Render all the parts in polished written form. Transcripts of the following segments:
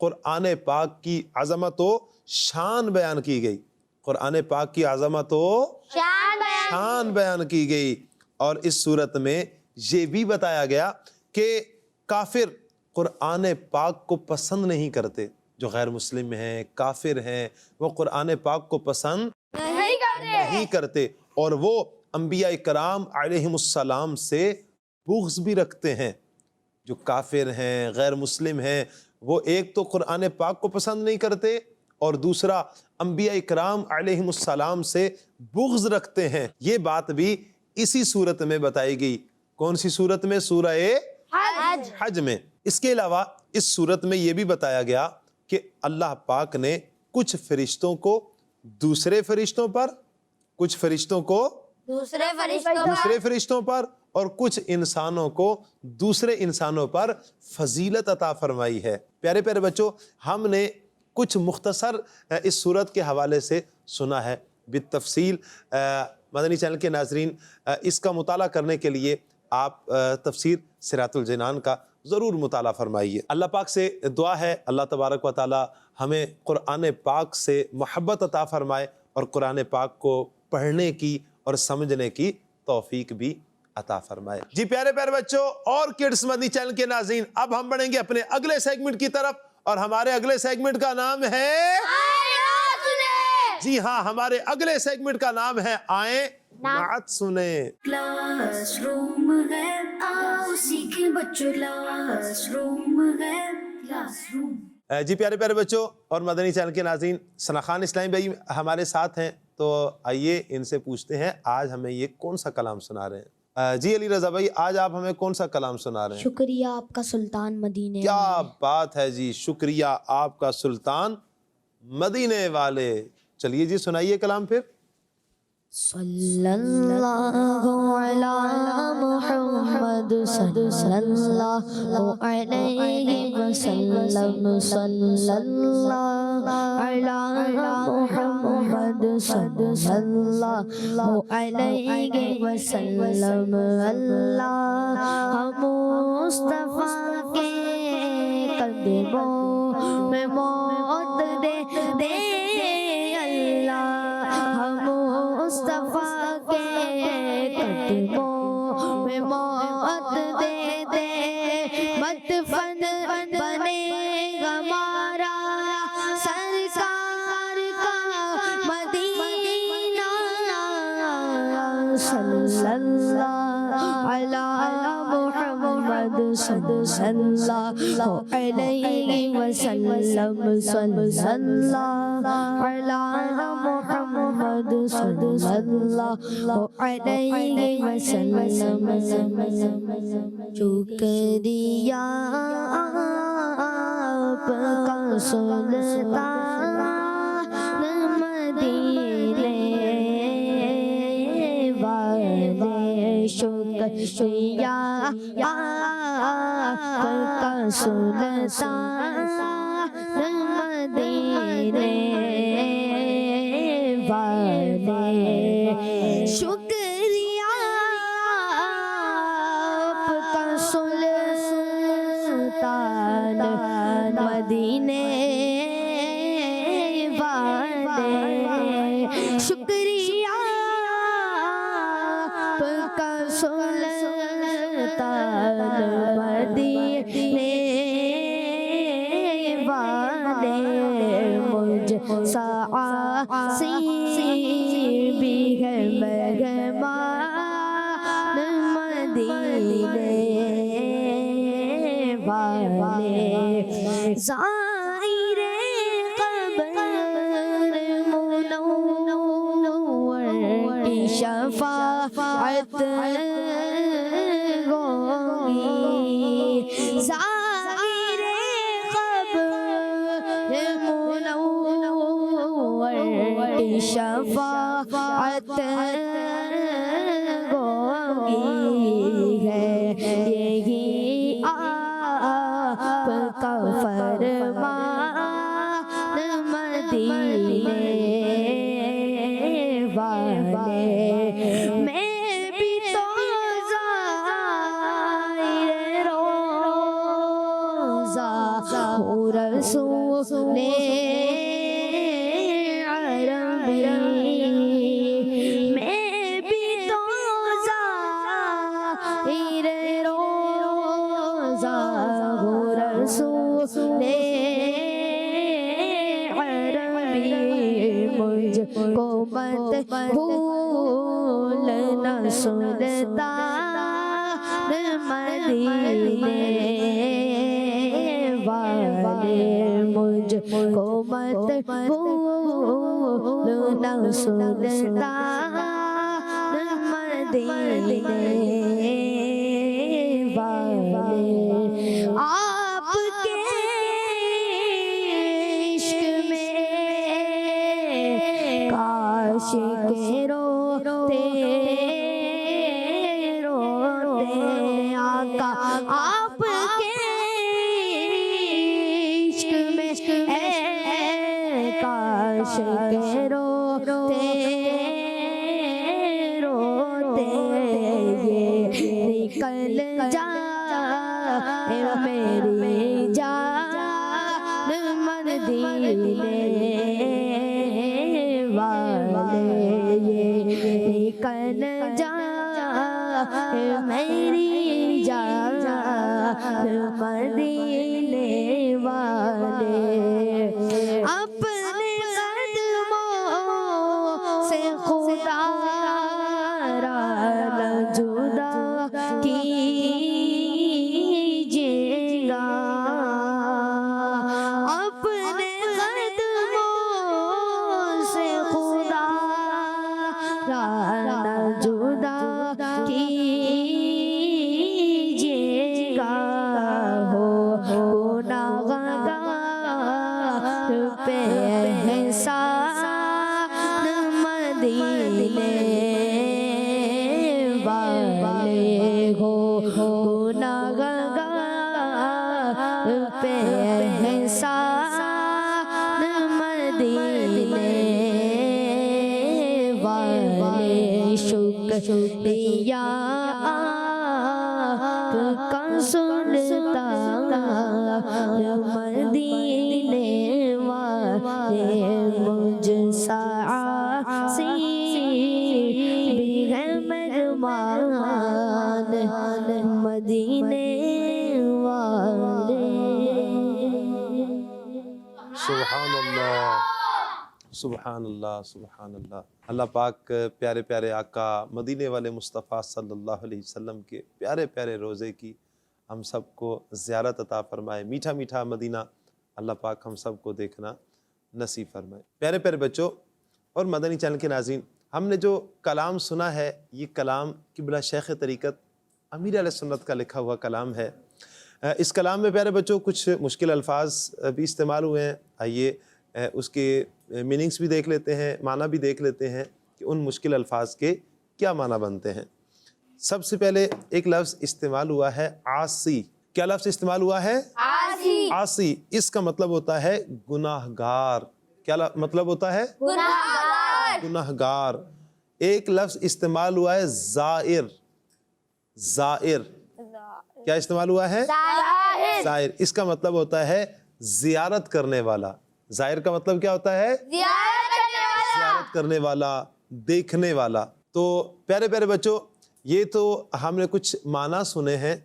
قرآن پاک کی عظمت و شان بیان کی گئی، قرآن پاک کی عظمت و شان بیان کی گئی۔ اور اس صورت میں یہ بھی بتایا گیا کہ کافر قرآن پاک کو پسند نہیں کرتے، جو غیر مسلم ہیں، کافر ہیں، وہ قرآن پاک کو پسند نہیں کرتے، اور وہ انبیاء کرام علیہم السلام سے بغض بھی رکھتے ہیں۔ جو کافر ہیں، غیر مسلم ہیں، وہ ایک تو قرآن پاک کو پسند نہیں کرتے، اور دوسرا انبیاء کرام علیہم السلام سے بغض رکھتے ہیں۔ یہ بات بھی اسی صورت میں بتائی گئی۔ کون سی صورت میں؟ سورہ حج میں۔ اس کے علاوہ اس صورت میں یہ بھی بتایا گیا کہ اللہ پاک نے کچھ فرشتوں کو دوسرے فرشتوں پر، کچھ فرشتوں کو دوسرے فرشتوں پر، اور کچھ انسانوں کو دوسرے انسانوں پر فضیلت عطا فرمائی ہے۔ پیارے پیارے بچوں، ہم نے کچھ مختصر اس صورت کے حوالے سے سنا ہے بالتفصیل۔ مدنی چینل کے ناظرین، اس کا مطالعہ کرنے کے لیے آپ تفسیر صراط الجنان کا ضرور مطالعہ فرمائیے۔ اللہ پاک سے دعا ہے اللہ تبارک و تعالی ہمیں قرآن پاک سے محبت عطا فرمائے، اور قرآن پاک کو پڑھنے کی اور سمجھنے کی توفیق بھی عطا فرمائے۔ جی پیارے پیارے بچوں اور کڈس مدنی چینل کے ناظرین، اب ہم بڑھیں گے اپنے اگلے سیگمنٹ کی طرف، اور ہمارے اگلے سیگمنٹ کا نام ہے، جی ہاں، ہمارے اگلے سیگمنٹ کا نام ہے آئیں نعت سنیں۔ کلاس روم ہے، آؤ سیکھیں بچوں، کلاس روم ہے، کلاس روم۔ جی پیارے پیارے بچوں اور مدنی چینل کے ناظرین، ثنا خان اسلامی بھائی ہمارے ساتھ ہیں، تو آئیے ان سے پوچھتے ہیں آج ہمیں یہ کون سا کلام سنا رہے ہیں۔ جی علی رضا بھائی، آج آپ ہمیں کون سا کلام سنا رہے ہیں؟ شکریہ آپ کا سلطان مدینے۔ کیا بات ہے جی، شکریہ آپ کا سلطان مدینے والے۔ چلیے جی سنائیے کلام پھر۔ صلی اللہ علی محمد صلی اللہ علیہ وسلم، صلی اللہ علی محمد صلی اللہ علیہ وسلم۔ اللہ مصطفیٰ کے قدموں میں موت دے دے، مصطفیٰ کے قدموں میں موت دے دے، مدفن بنے گا ہمارا سرکار کا مدینہ، صلی اللہ علی محمد صلی اللہ علیہ وسلم، صلی اللہ علی محمد صلی اللہ علیہ وسلم۔ شکریہ آپ کا سلطان مدینے والے، شکریہ آپ کا سلطان مدینے والے، شکریہ آپ کا سلطان مدینے والے، شکریہ آپ کا سلطان مدینے والے، مجھ سعاسی بھی ہے مہمان مدینے والے، زائر قبر منور کی شفاعت ہوگی، زائر قبر منور کی شفاعت ہوگی ہے، یہی آپ کا فرمان مدینے والے، میں بھی تو زائر روضہ ہوں رسول مت بھولنا سلطان مدینے والے مجھ کو مت بھولنا سلطان مدینے والے آپ کے عشق میں کاش کے روتے روتے آقا آپ کے عشق میں کاش کے روتے روتے یہ نکل جائے میری جان مدینے والے یہ نکل جائے میری جان مدینے والے اپنے قدموں سے خدا را نہ جدا کیجیے گا اپنے قدموں سے خدا را نہ جدا کیجیے گا ہو گناہگار پہ احسان مدینے والے ہو گناہگار پہ احسان مدینے والے شکریہ آپ کا سلطان مدینے والے مجھ سا عاصی بھی ہے مہمان مدینے والے سبحان اللہ سبحان اللہ سبحان اللہ۔ اللہ پاک پیارے پیارے آقا مدینے والے مصطفیٰ صلی اللہ علیہ وسلم کے پیارے پیارے روزے کی ہم سب کو زیارت عطا فرمائے، میٹھا میٹھا مدینہ اللہ پاک ہم سب کو دیکھنا نصیب فرمائے۔ پیارے پیارے بچوں اور مدنی چینل کے ناظرین، ہم نے جو کلام سنا ہے یہ کلام قبلہ شیخ طریقت امیر علیہ سنت کا لکھا ہوا کلام ہے۔ اس کلام میں پیارے بچوں کچھ مشکل الفاظ بھی استعمال ہوئے ہیں، آئیے اس کے میننگز بھی دیکھ لیتے ہیں، معنی بھی دیکھ لیتے ہیں کہ ان مشکل الفاظ کے کیا معنی بنتے ہیں۔ سب سے پہلے ایک لفظ استعمال ہوا ہے عاصی۔ کیا لفظ استعمال ہوا ہے؟ عاصی۔ عاصی، اس کا مطلب ہوتا ہے گناہگار۔ کیا مطلب ہوتا ہے؟ گناہگار۔ گناہگار۔ ایک لفظ استعمال ہوا ہے زائر۔ زائر کیا استعمال ہوا ہے؟ زائر، اس کا مطلب ہوتا ہے زیارت کرنے والا۔ زائر کا مطلب کیا ہوتا ہے؟ زیارت کرنے والا، دیکھنے والا۔ تو پیارے پیارے بچوں، یہ تو ہم نے کچھ معنی سنے ہیں،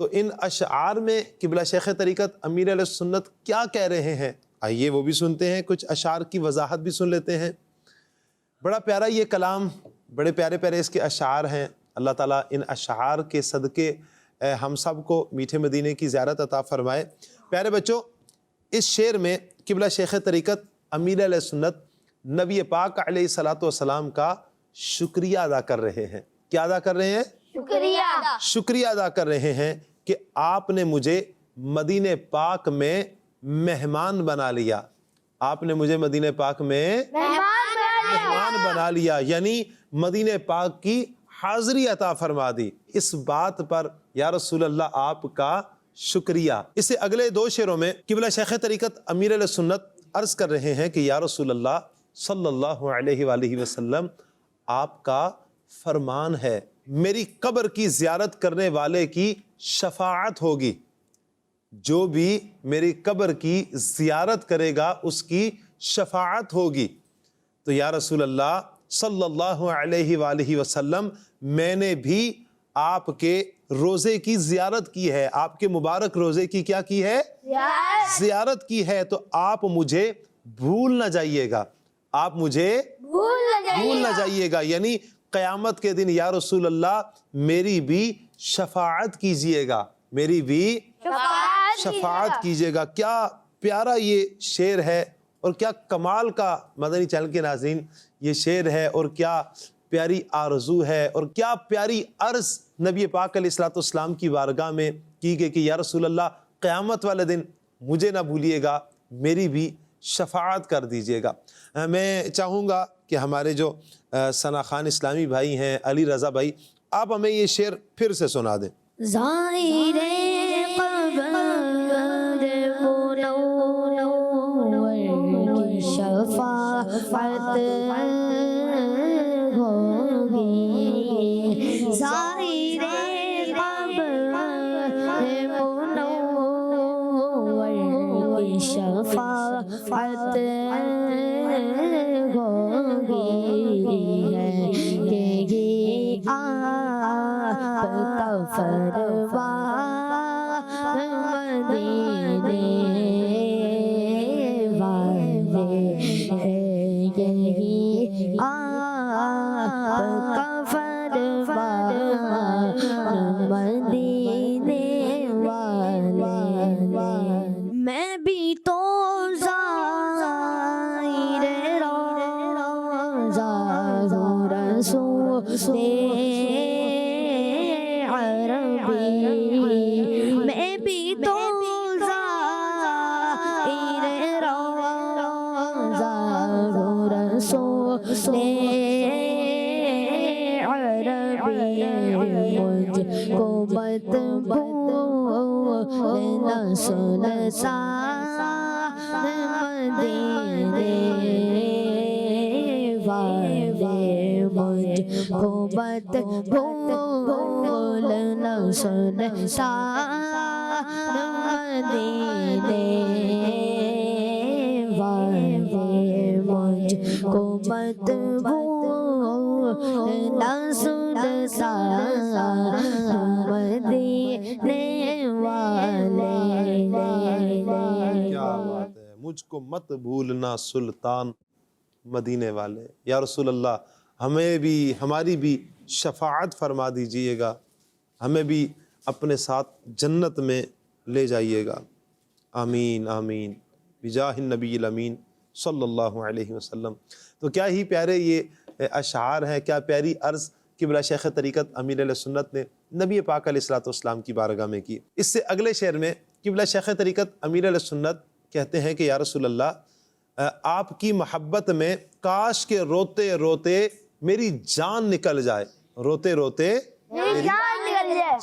تو ان اشعار میں قبلہ شیخ طریقت امیر علیہ سنت کیا کہہ رہے ہیں، آئیے وہ بھی سنتے ہیں، کچھ اشعار کی وضاحت بھی سن لیتے ہیں۔ بڑا پیارا یہ کلام، بڑے پیارے پیارے اس کے اشعار ہیں۔ اللہ تعالیٰ ان اشعار کے صدقے ہم سب کو میٹھے مدینے کی زیارت عطا فرمائے۔ پیارے بچوں، اس شعر میں قبلہ شیخ طریقت امیر علیہ سنت نبی پاک علیہ الصلوۃ والسلام کا شکریہ ادا کر رہے ہیں۔ کیا ادا کر رہے ہیں؟ شکریہ۔ شکریہ ادا کر رہے ہیں کہ آپ نے مجھے مدینہ پاک میں مہمان بنا لیا۔ آپ نے مجھے مدینہ پاک میں مہمان بنا لیا، یعنی مدینہ پاک کی حاضری عطا فرما دی۔ اس بات پر یا رسول اللہ آپ کا شکریہ۔ اس سے اگلے دو شعروں میں قبلہ شیخ طریقت امیر علیہ سنت عرض کر رہے ہیں کہ یا رسول اللہ صلی اللہ علیہ وآلہ وسلم، آپ کا فرمان ہے میری قبر کی زیارت کرنے والے کی شفاعت ہوگی۔ جو بھی میری قبر کی زیارت کرے گا اس کی شفاعت ہوگی۔ تو یا رسول اللہ صلی اللہ علیہ وآلہ وسلم، میں نے بھی آپ کے روزے کی زیارت کی ہے، آپ کے مبارک روزے کی کیا کی ہے؟ زیارت کی ہے۔ تو آپ مجھے بھول نہ جائیے گا، آپ مجھے بھول نہ جائیے گا، یعنی قیامت کے دن یا رسول اللہ میری بھی شفاعت کیجئے گا، میری بھی شفاعت کیجئے گا۔ کیا پیارا یہ شعر ہے اور کیا کمال کا مدنی چینل کے ناظرین یہ شعر ہے، اور کیا پیاری آرزو ہے اور کیا پیاری عرض نبی پاک علیہ الصلوۃ والسلام کی بارگاہ میں کی گئی کہ یا رسول اللہ قیامت والے دن مجھے نہ بھولیے گا، میری بھی شفاعت کر دیجئے گا۔ میں چاہوں گا کہ ہمارے جو ثنا خان اسلامی بھائی ہیں، علی رضا بھائی، آپ ہمیں یہ شعر پھر سے سنا دیں۔ ظاہر قبر منور کی شفاعت ہوگی، ظاہر قبر منور کی شفاعت ہوگی، یہی آپ کا فرمان مدینے والے، یہی آپ کا فرمان مدینے والے۔ میں بھی تو زائر روضہ رسول عربی، میں بھی تو زائر روضہ رسول عربی، مجھ کو مت بھولنا سلطان مدینے والے، مجھ کو مت بھولنا سلطان مدینے والے، مجھ کو مت بھولنا سلطان مدینے والے۔ کیا بات ہے، مجھ کو مت بھولنا سلطان مدینے والے۔ یا رسول اللہ ہمیں بھی، ہماری بھی شفاعت فرما دیجئے گا، ہمیں بھی اپنے ساتھ جنت میں لے جائیے گا، آمین آمین بجاہ النبی الامین صلی اللہ علیہ وسلم۔ تو کیا ہی پیارے یہ اشعار ہیں، کیا پیاری عرض قبلہ شیخ طریقت امیر اہل سنت نے نبی پاک علیہ الصلوۃ والسلام کی بارگاہ میں کی۔ اس سے اگلے شعر میں قبلہ شیخ طریقت امیر اہل سنت کہتے ہیں کہ یا رسول اللہ آپ کی محبت میں کاش کے روتے روتے میری جان نکل جائے، روتے روتے میری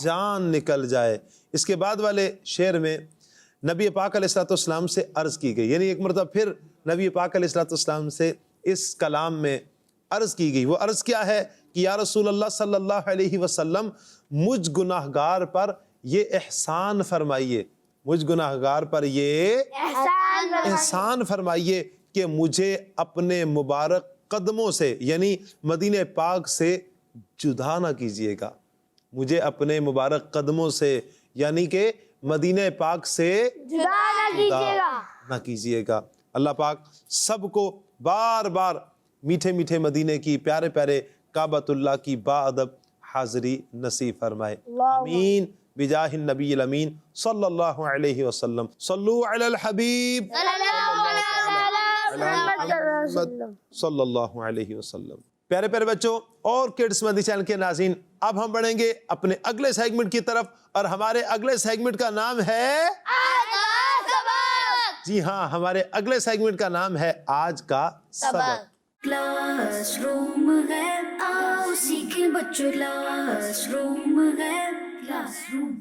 جان نکل جائے۔ اس کے بعد والے شعر میں نبی پاک علیہ الصلوۃ والسلام سے عرض کی گئی، یعنی ایک مرتبہ پھر نبی پاک علیہ الصلوۃ والسلام سے اس کلام میں عرض کی گئی۔ وہ عرض کیا ہے کہ یا رسول اللہ صلی اللہ علیہ وسلم مجھ گناہگار پر یہ احسان فرمائیے، مجھ گناہگار پر یہ احسان فرمائیے کہ مجھے اپنے مبارک قدموں سے یعنی مدینہ پاک سے جدا نہ کیجیے گا، مجھے اپنے مبارک قدموں سے یعنی کہ مدینہ پاک سے جدا نہ کیجیے گا۔ اللہ پاک سب کو بار بار میٹھے میٹھے مدینے کی، پیارے پیارے کعبۃ اللہ کی باادب حاضری نصیب فرمائے، آمین بجاہ النبی الامین صلی اللہ علیہ وسلم۔ صلو علی الحبیب صلی اللہ علیہ وسلم۔ پیارے پیارے بچوں اور کڈس مدنی چینل کے ناظرین، اب ہم بڑھیں گے اپنے اگلے سیگمنٹ کی طرف، اور ہمارے اگلے سیگمنٹ کا نام ہے جی ہاں، ہمارے اگلے سیگمنٹ کا نام ہے آج کا سبق۔ کلاس روم ہے، آؤ سیکھیں بچوں، کلاس روم ہے، کلاس روم۔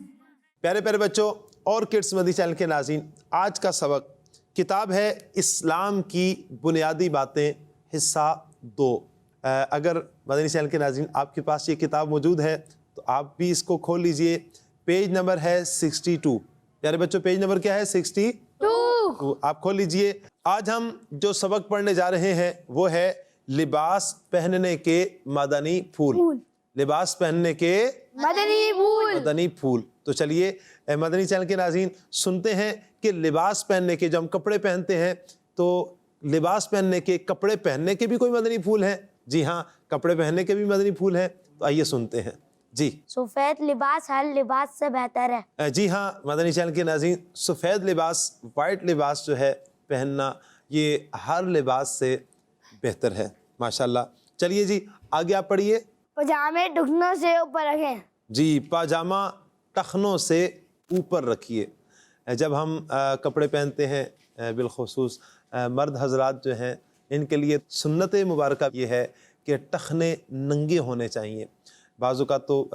پیارے پیارے بچوں اور کڈس مدنی چینل کے ناظرین، آج کا سبق کتاب ہے اسلام کی بنیادی باتیں حصہ 2۔ اگر مدنی چینل کے ناظرین آپ کے پاس یہ کتاب موجود ہے تو آپ بھی اس کو کھول لیجئے، پیج نمبر ہے 62۔ پیارے بچوں پیج نمبر کیا ہے؟ 62۔ آپ کھول لیجئے۔ آج ہم جو سبق پڑھنے جا رہے ہیں وہ ہے لباس پہننے کے مدنی پھول، لباس پہننے کے مدنی پھول۔ تو چلیے مدنی چینل کے ناظرین سنتے ہیں کہ لباس پہننے کے، جب ہم کپڑے پہنتے ہیں تو لباس پہننے کے، کپڑے پہننے کے بھی کوئی مدنی پھول ہیں؟ جی ہاں کپڑے پہننے کے بھی مدنی پھول ہیں، تو آئیے سنتے ہیں جی۔ سفید لباس ہر لباس سے بہتر ہے۔ جی ہاں مدنی چینل کے ناظرین، سفید لباس، وائٹ لباس جو ہے پہننا، یہ ہر لباس سے بہتر ہے ماشاءاللہ۔ چلیے جی آگے آپ پڑھیے۔ پجامے ٹخنوں سے اوپر رکھیں۔ جی پاجامہ ٹخنوں سے اوپر رکھیے۔ جب ہم کپڑے پہنتے ہیں بالخصوص مرد حضرات جو ہیں، ان کے لیے سنت مبارکہ یہ ہے کہ ٹخنے ننگے ہونے چاہیے۔ بعض اوقات تو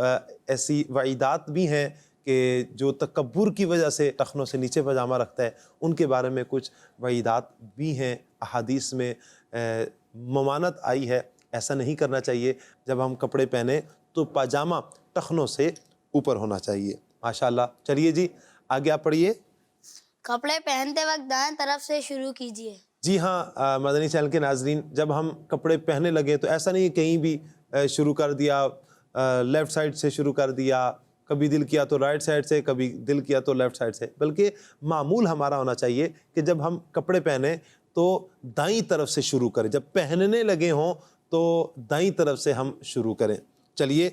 ایسی وعیدات بھی ہیں کہ جو تکبر کی وجہ سے ٹخنوں سے نیچے پاجامہ رکھتا ہے، ان کے بارے میں کچھ وعیدات بھی ہیں، احادیث میں ممانعت آئی ہے، ایسا نہیں کرنا چاہیے۔ جب ہم کپڑے پہنیں تو پاجامہ ٹخنوں سے اوپر ہونا چاہیے ماشاءاللہ۔ چلیے جی آگے آپ پڑھیے۔ کپڑے پہنتے وقت دائیں طرف سے شروع کیجیے۔ جی ہاں مدنی چینل کے ناظرین، جب ہم کپڑے پہننے لگے تو ایسا نہیں کہیں بھی شروع کر دیا، لیفٹ سائڈ سے شروع کر دیا، کبھی دل کیا تو رائٹ سائڈ سے، کبھی دل کیا تو لیفٹ سائڈ سے، بلکہ معمول ہمارا ہونا چاہیے کہ جب ہم کپڑے پہنیں تو دائیں طرف سے شروع کریں، جب پہننے لگے ہوں تو دائیں طرف سے ہم شروع کریں۔ چلیے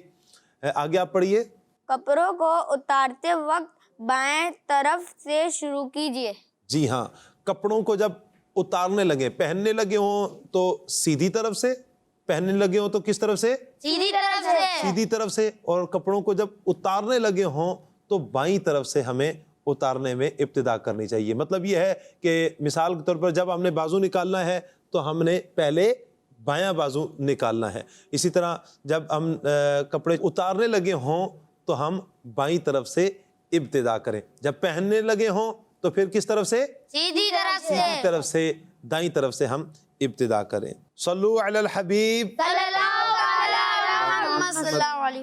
آگے آپ پڑھیے۔ کپڑوں کو اتارتے وقت بائیں طرف سے شروع کیجیے۔ جی ہاں کپڑوں کو جب اتارنے لگے، پہننے لگے ہوں تو سیدھی طرف سے، پہننے لگے ہوں تو کس طرف سے؟ سیدھی طرف سے۔ سیدھی طرف سے۔ اور کپڑوں کو جب اتارنے لگے ہوں تو بائیں طرف سے ہمیں اتارنے میں ابتدا کرنی چاہیے۔ مطلب یہ ہے کہ مثال کے طور پر جب ہم نے بازو نکالنا ہے تو ہم نے پہلے بایاں بازو نکالنا ہے، اسی طرح جب ہم کپڑے اتارنے لگے ہوں تو ہم بائیں طرف سے ابتدا کریں، جب پہننے لگے ہوں تو پھر کس طرف سے؟ سیدھی طرف سے۔ سیدھی طرف سے، دائیں طرف سے ہم ابتدا کریں۔ صلو علی الحبیب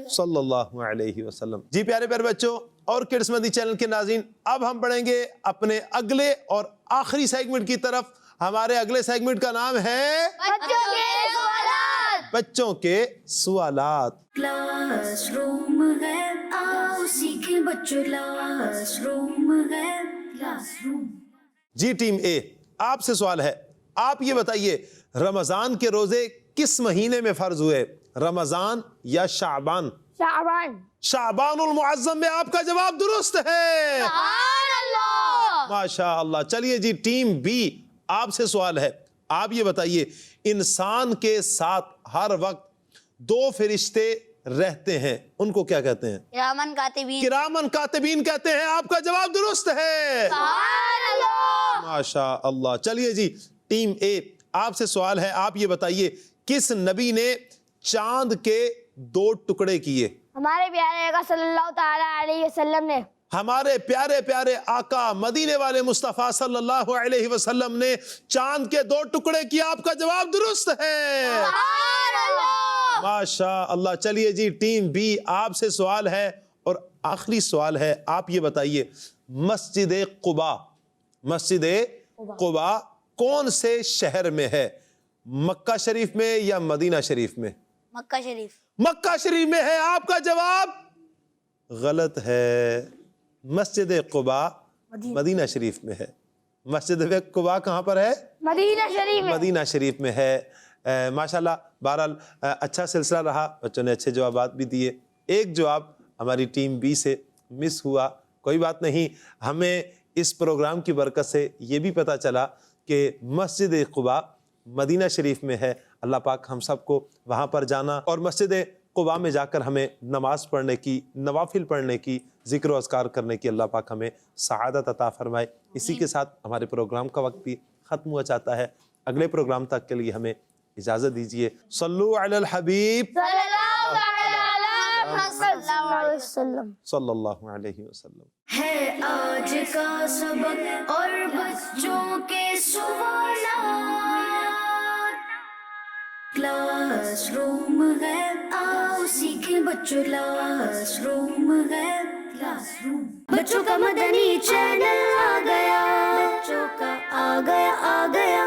صلی اللہ علیہ وسلم۔ جی پیارے پیارے بچوں اور کڈس مدنی چینل کے ناظرین، اب ہم بڑھیں گے اپنے اگلے اور آخری سیگمنٹ کی طرف۔ ہمارے اگلے سیگمنٹ کا نام ہے بچوں کے سوالات۔ کلاس روم ہے، آؤ سیکھیں بچوں، کلاس روم ہے، کلاس روم۔ جی ٹیم اے، آپ سے سوال ہے، آپ یہ بتائیے رمضان کے روزے کس مہینے میں فرض ہوئے، رمضان یا شعبان؟ شعبان۔ شعبان المعظم میں آپ کا جواب درست ہے، سبحان اللہ۔ ماشاء اللہ۔ چلیے جی ٹیم بی، آپ سے سوال ہے، آپ یہ بتائیے انسان کے ساتھ ہر وقت دو فرشتے رہتے ہیں، ان کو کیا کہتے ہیں؟ کرامن کاتبین۔ کرامن کاتبین کہتے ہیں، آپ کا جواب درست ہے، سبحان اللہ۔ ماشاء اللہ۔ چلیے جی ٹیم اے، آپ سے سوال ہے، آپ یہ بتائیے کس نبی نے چاند کے دو ٹکڑے کیے؟ ہمارے پیارے آقا صلی اللہ تعالی علیہ وسلم نے۔ ہمارے پیارے پیارے آقا مدینے والے مصطفیٰ صلی اللہ علیہ وسلم نے چاند کے دو ٹکڑے کیا، آپ کا جواب درست ہے، سبحان اللہ۔ ماشاء اللہ۔ چلیے جی ٹیم بی، آپ سے سوال ہے اور آخری سوال ہے، آپ یہ بتائیے مسجد قباء، مسجد قباء کون سے شہر میں ہے، مکہ شریف میں یا مدینہ شریف میں؟ مکہ شریف۔ مکہ شریف میں ہے، آپ کا جواب غلط ہے، مسجد قباء مدینہ شریف میں ہے۔ مسجد قباء کہاں پر ہے؟ مدینہ شریف میں۔ مدینہ شریف میں ہے۔ ماشاءاللہ بہرحال اچھا سلسلہ رہا، بچوں نے اچھے جوابات بھی دیے۔ ایک جواب ہماری ٹیم بی سے مس ہوا، کوئی بات نہیں، ہمیں اس پروگرام کی برکت سے یہ بھی پتہ چلا کہ مسجد قباء مدینہ شریف میں ہے۔ اللہ پاک ہم سب کو وہاں پر جانا اور مسجد قباء میں جا کر ہمیں نماز پڑھنے کی، نوافل پڑھنے کی، ذکر و اذکار کرنے کی اللہ پاک ہمیں سعادت عطا فرمائے۔ اسی کے ساتھ ہمارے پروگرام کا وقت بھی ختم ہوا چاہتا ہے، اگلے پروگرام تک کے لیے ہمیں اجازت دیجیے۔ صلو علی الحبیب صلی اللہ علیہ وسلم۔ صلی اللہ علیہ وسلم۔ ہے آج کا سبق اور بچوں کے سوالات، کلاس روم ہے، آؤ سیکھیں بچوں، کلاس روم ہے، کلاس روم۔ بچوں کا مدنی چینل آ گیا، بچوں کا آ گیا